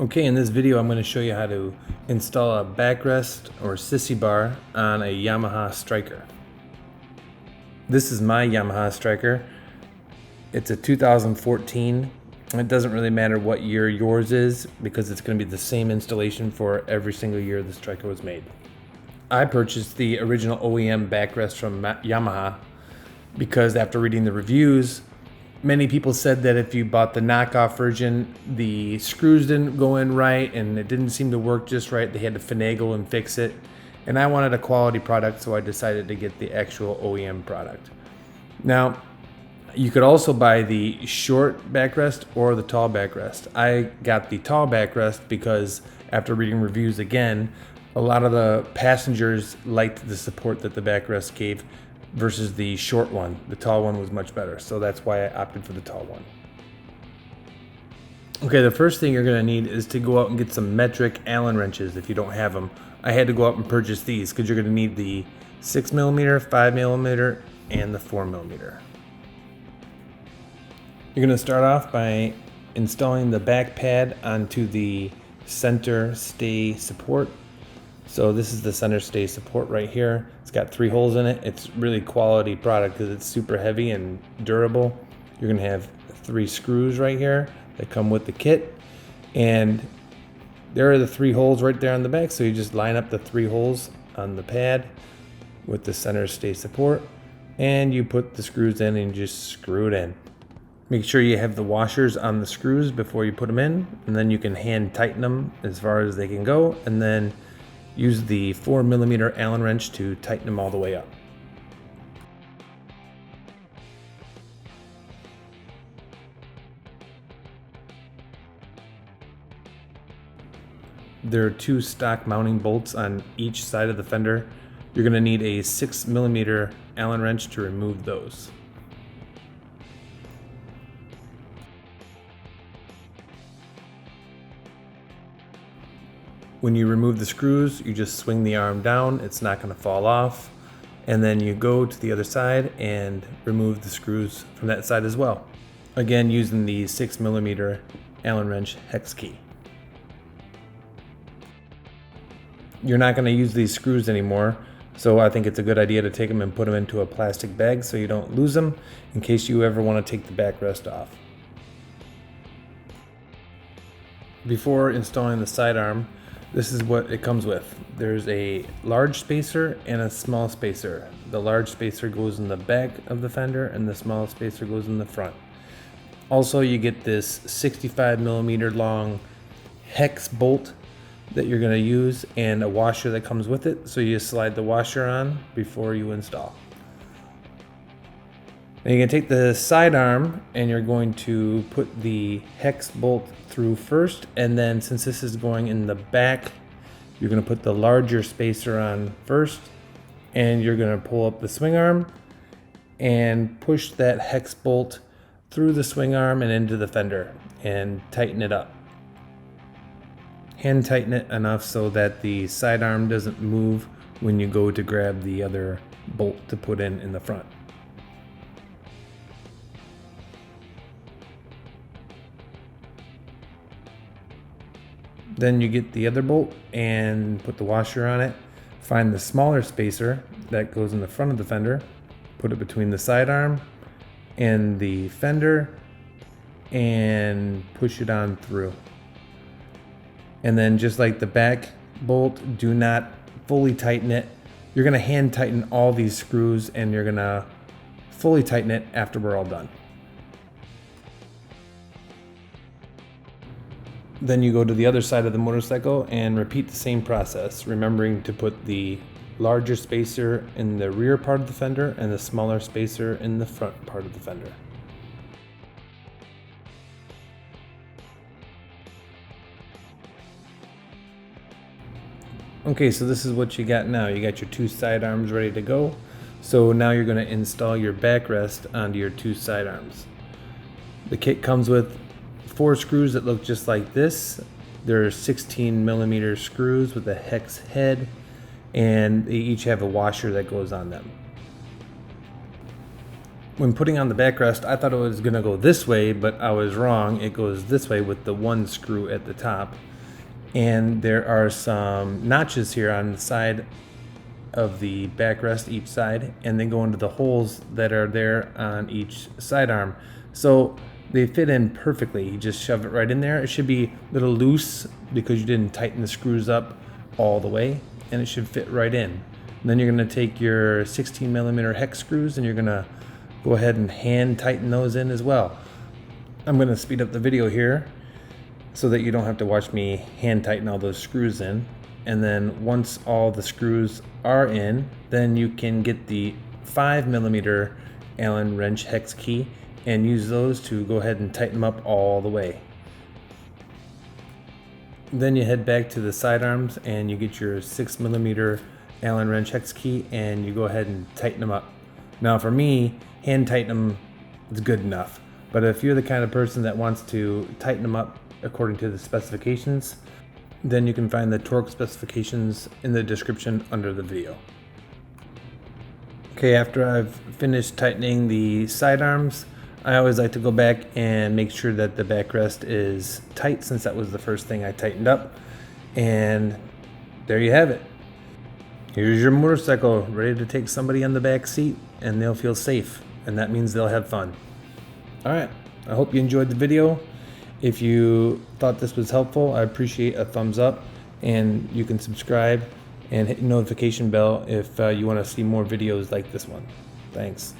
Okay, in this video I'm going to show you how to install a backrest or Sissy bar on a Yamaha Stryker. This is my Yamaha Stryker. It's a 2014. It doesn't really matter what year yours is because it's going to be the same installation for every single year the Stryker was made. I purchased the original OEM backrest from Yamaha because after reading the reviews, many people said that if you bought the knockoff version, the screws didn't go in right and it didn't seem to work just right. They had to finagle and fix it. And I wanted a quality product, so I decided to get the actual OEM product. Now, you could also buy the short backrest or the tall backrest. I got the tall backrest because after reading reviews again, a lot of the passengers liked the support that the backrest gave versus the short one. The tall one was much better, so that's why I opted for the tall one. Okay, the first thing you're going to need is to go out and get some metric Allen wrenches if you don't have them. I had to go out and purchase these because you're going to need the 6mm, 5mm, and the 4mm. You're going to start off by installing the back pad onto the center stay support. So this is the center stay support right here. It's got 3 holes in it. It's really quality product because it's super heavy and durable. You're gonna have 3 screws right here that come with the kit. And there are the 3 holes right there on the back. So you just line up the 3 holes on the pad with the center stay support. And you put the screws in and you just screw it in. Make sure you have the washers on the screws before you put them in. And then you can hand tighten them as far as they can go. And then use the 4mm Allen wrench to tighten them all the way up. There are 2 stock mounting bolts on each side of the fender. You're going to need a 6mm Allen wrench to remove those. When you remove the screws, you just swing the arm down. It's not going to fall off. And then you go to the other side and remove the screws from that side as well. Again, using the 6mm Allen wrench hex key. You're not going to use these screws anymore, so I think it's a good idea to take them and put them into a plastic bag so you don't lose them in case you ever want to take the backrest off. Before installing the sidearm, this is what it comes with. There's a large spacer and a small spacer. The large spacer goes in the back of the fender and the small spacer goes in the front. Also, you get this 65mm long hex bolt that you're going to use and a washer that comes with it. So you slide the washer on before you install. And you're going to take the sidearm and you're going to put the hex bolt through first, and then since this is going in the back, you're going to put the larger spacer on first, and you're going to pull up the swing arm and push that hex bolt through the swing arm and into the fender and tighten it up. Hand tighten it enough so that the sidearm doesn't move when you go to grab the other bolt to put in the front. Then you get the other bolt and put the washer on it. Find the smaller spacer that goes in the front of the fender. Put it between the sidearm and the fender and push it on through. And then just like the back bolt, do not fully tighten it. You're going to hand tighten all these screws and you're going to fully tighten it after we're all done. Then you go to the other side of the motorcycle and repeat the same process, remembering to put the larger spacer in the rear part of the fender and the smaller spacer in the front part of the fender. Okay, so this is what you got now. You got your 2 sidearms ready to go. So now you're going to install your backrest onto your 2 sidearms. The kit comes with 4 screws that look just like this. They're 16mm screws with a hex head, and they each have a washer that goes on them. When putting on the backrest, I thought it was going to go this way, but I was wrong. It goes this way with the 1 screw at the top. And there are some notches here on the side of the backrest each side, and they go into the holes that are there on each sidearm. So they fit in perfectly. You just shove it right in there. It should be a little loose because you didn't tighten the screws up all the way, and it should fit right in. And then you're going to take your 16mm hex screws and you're going to go ahead and hand tighten those in as well. I'm going to speed up the video here so that you don't have to watch me hand tighten all those screws in. And then once all the screws are in, then you can get the 5mm Allen wrench hex key and use those to go ahead and tighten them up all the way. Then you head back to the sidearms and you get your 6mm Allen wrench hex key and you go ahead and tighten them up. Now for me, hand tighten them is good enough. But if you're the kind of person that wants to tighten them up according to the specifications, then you can find the torque specifications in the description under the video. Okay, after I've finished tightening the sidearms, I always like to go back and make sure that the backrest is tight, since that was the first thing I tightened up. And there you have it. Here's your motorcycle ready to take somebody on the back seat, and they'll feel safe, and that means they'll have fun. Alright, I hope you enjoyed the video. If you thought this was helpful, I appreciate a thumbs up, and you can subscribe and hit the notification bell if you want to see more videos like this one. Thanks.